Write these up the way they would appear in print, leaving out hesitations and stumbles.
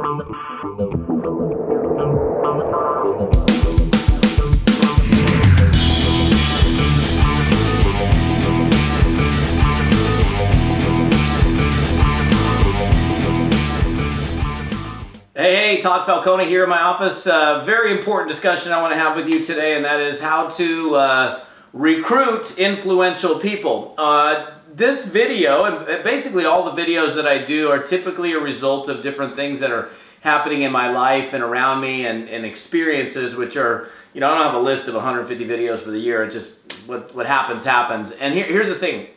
Hey, Todd Falcone here in my office. Very important discussion I want to have with you today, and that is how to recruit influential people. This video, and basically all the videos that I do, are typically a result of different things that are happening in my life and around me, and experiences, which are, I don't have a list of 150 videos for the year. It's just what happens. And here's the thing.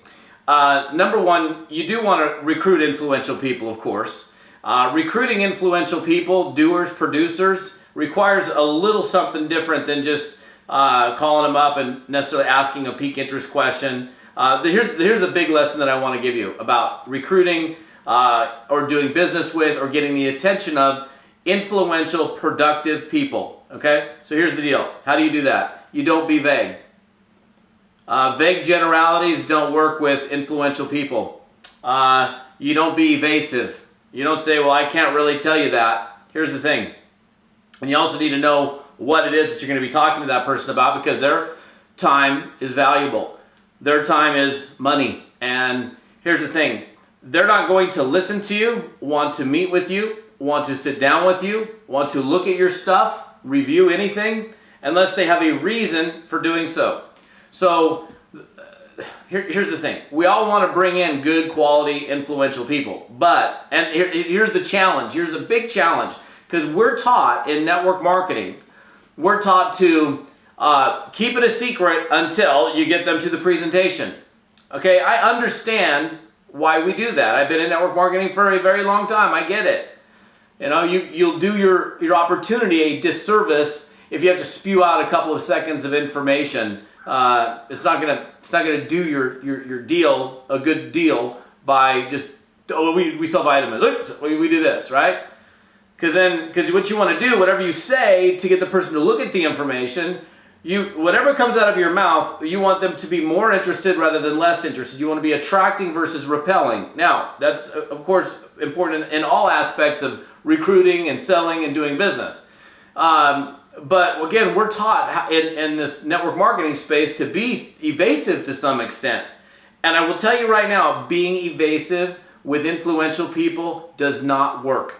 Number one, you do want to recruit influential people, of course. Recruiting influential people, doers, producers, requires a little something different than just calling them up and necessarily asking a peak interest question. Here's the big lesson that I want to give you about recruiting or doing business with or getting the attention of influential, productive people. Okay? So here's the deal. How do you do that? You don't be vague. Vague generalities don't work with influential people. You don't be evasive. You don't say, well, I can't really tell you that. Here's the thing. And you also need to know what it is that you're going to be talking to that person about, because their time is valuable. Their time is money. And here's the thing. They're not going to listen to you, want to meet with you, want to sit down with you, want to look at your stuff, review anything, unless they have a reason for doing so. So here's the thing. We all want to bring in good quality influential people, but, and here's the challenge. Here's a big challenge, because we're taught in network marketing, we're taught to keep it a secret until you get them to the presentation. Okay, I understand why we do that. I've been in network marketing for a very long time. I get it. You'll do your opportunity a disservice if you have to spew out a couple of seconds of information. It's not gonna do your deal a good deal by just, oh, we sell vitamins. Look, we do this, right? Because what you want to do, whatever you say to get the person to look at the information, whatever comes out of your mouth, you want them to be more interested rather than less interested. You want to be attracting versus repelling. Now, that's of course important in all aspects of recruiting and selling and doing business. But again, we're taught in this network marketing space to be evasive to some extent. And I will tell you right now, being evasive with influential people does not work.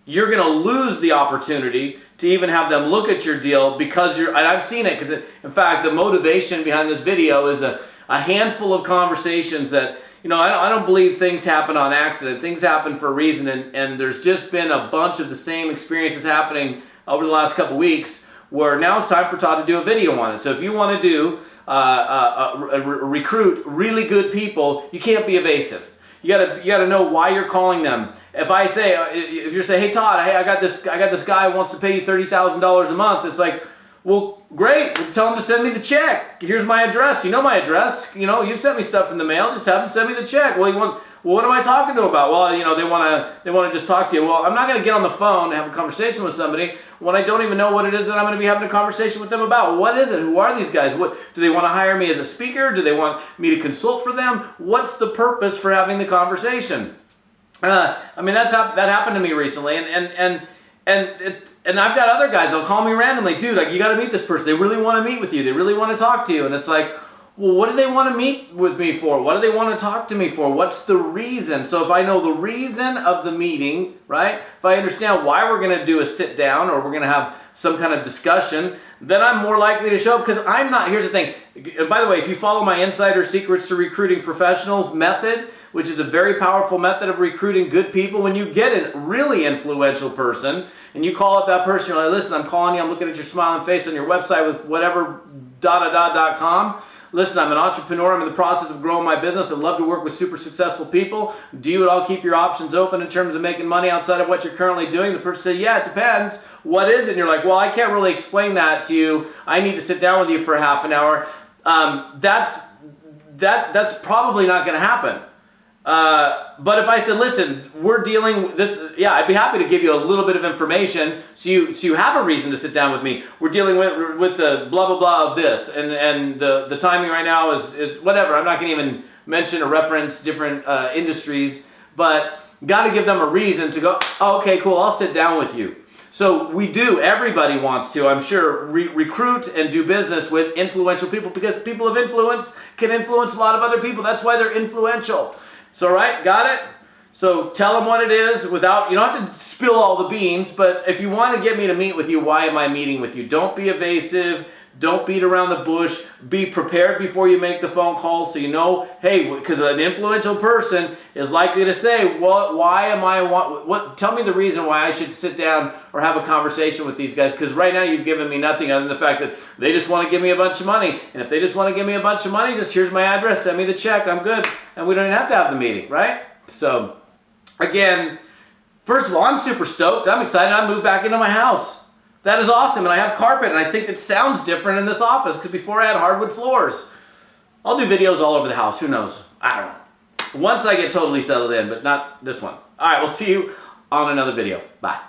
You're going to lose the opportunity to even have them look at your deal, because and I've seen it, because in fact, the motivation behind this video is a handful of conversations that, I don't believe things happen on accident. Things happen for a reason, and there's just been a bunch of the same experiences happening over the last couple weeks, where now it's time for Todd to do a video on it. So if you want to do recruit really good people, you can't be evasive. You gotta know why you're calling them. If you're saying, hey Todd, hey, I got this guy who wants to pay you $30,000 a month, it's like, well, great. Tell him to send me the check. Here's my address. You know my address. You've sent me stuff in the mail. Just have him send me the check. Well, what am I talking to him about? Well, they want to just talk to you. Well, I'm not going to get on the phone and have a conversation with somebody when I don't even know what it is that I'm going to be having a conversation with them about. What is it? Who are these guys? What do they want to hire me as a speaker? Do they want me to consult for them? What's the purpose for having the conversation? That happened to me recently, and I've got other guys that'll call me randomly, dude, like, you got to meet this person. They really want to meet with you. They really want to talk to you. And it's like, well, what do they want to meet with me for? What do they want to talk to me for? What's the reason? So if I know the reason of the meeting, right? If I understand why we're going to do a sit down or we're going to have some kind of discussion, then I'm more likely to show up, because I'm not, here's the thing. By the way, if you follow my Insider Secrets to Recruiting Professionals method, which is a very powerful method of recruiting good people, when you get a really influential person and you call up that person, you're like, listen, I'm calling you, I'm looking at your smiling face on your website with whatever .com. Listen, I'm an entrepreneur. I'm in the process of growing my business. I'd love to work with super successful people. Do you at all keep your options open in terms of making money outside of what you're currently doing? The person said, yeah, it depends. What is it? And you're like, well, I can't really explain that to you. I need to sit down with you for half an hour. That's probably not going to happen. But if I said, listen, we're dealing with this, yeah, I'd be happy to give you a little bit of information so you have a reason to sit down with me. We're dealing with the blah, blah, blah of this, and the timing right now is whatever. I'm not going to even mention or reference different industries, but got to give them a reason to go, oh, okay, cool, I'll sit down with you. So we do, everybody wants to, I'm sure, recruit and do business with influential people, because people of influence can influence a lot of other people. That's why they're influential. So, right, got it? So tell them what it is without, you don't have to spill all the beans, but if you want to get me to meet with you, why am I meeting with you? Don't be evasive. Don't beat around the bush. Be prepared before you make the phone call, so you know, hey, because an influential person is likely to say, well, why am I, tell me the reason why I should sit down or have a conversation with these guys, because right now you've given me nothing other than the fact that they just want to give me a bunch of money. And if they just want to give me a bunch of money, just here's my address, send me the check, I'm good. And we don't even have to have the meeting, right? So, again, first of all, I'm super stoked. I'm excited. I moved back into my house. That is awesome, and I have carpet, and I think it sounds different in this office, because before I had hardwood floors. I'll do videos all over the house. Who knows? I don't know. Once I get totally settled in, but not this one. All right, we'll see you on another video. Bye.